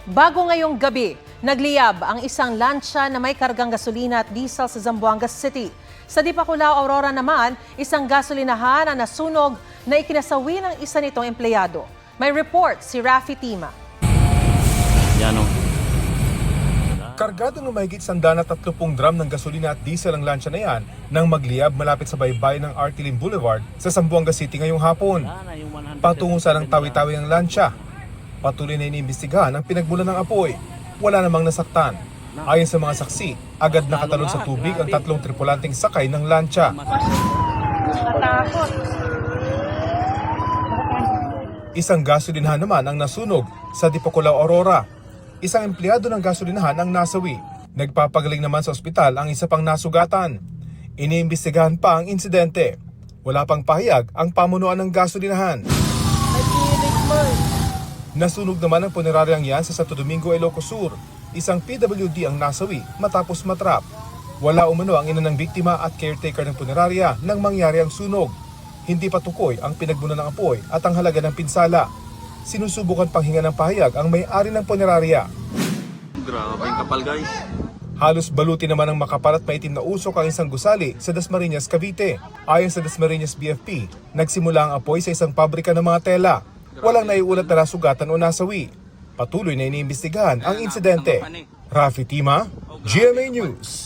Bago ngayong gabi, nagliyab ang isang lancha na may kargang gasolina at diesel sa Zamboanga City. Sa Dipakulaw, Aurora naman, isang gasolinahan ang nasunog na ikinasawi ng isa nitong empleyado. May report si Rafi Tima. Yan o. Kargado ng mahigit 130 drum ng gasolina at diesel ang lansya na yan nang magliyab malapit sa baybayin ng Artilim Boulevard sa Zamboanga City ngayong hapon. Patungo sa ng tawi-tawi ng lansya. Patuloy na iniimbestigahan ang pinagmulan ng apoy. Wala namang nasaktan. Ayon sa mga saksi, agad nakatalon sa tubig ang 3 tripulanteng sakay ng lansya. Isang gasolinahan naman ang nasunog sa Dipakulaw, Aurora. Isang empleyado ng gasolinahan ang nasawi. Nagpapagaling naman sa ospital ang isa pang nasugatan. Iniimbestigahan pa ang insidente. Wala pang pahayag ang pamunuan ng gasolinahan. Nasunog naman ang puneraryang yan sa Santo Domingo, Ilocos Sur. Isang PWD ang nasawi matapos matrap. Wala umano ang ina ng biktima at caretaker ng punerarya nang mangyari ang sunog. Hindi patukoy ang pinagmulan ng apoy at ang halaga ng pinsala. Sinusubukan pang hinga ng pahayag ang may-ari ng punerarya. Grabe yung kapal, guys. Halos baluti naman ng makapal at maitim na usok ang isang gusali sa Dasmariñas, Cavite. Ayon sa Dasmariñas BFP, nagsimula ang apoy sa isang pabrika ng mga tela. Walang naiulat na nasugatan o nasawi. Patuloy na iniimbestigahan ang insidente. Rafi Tima, GMA News.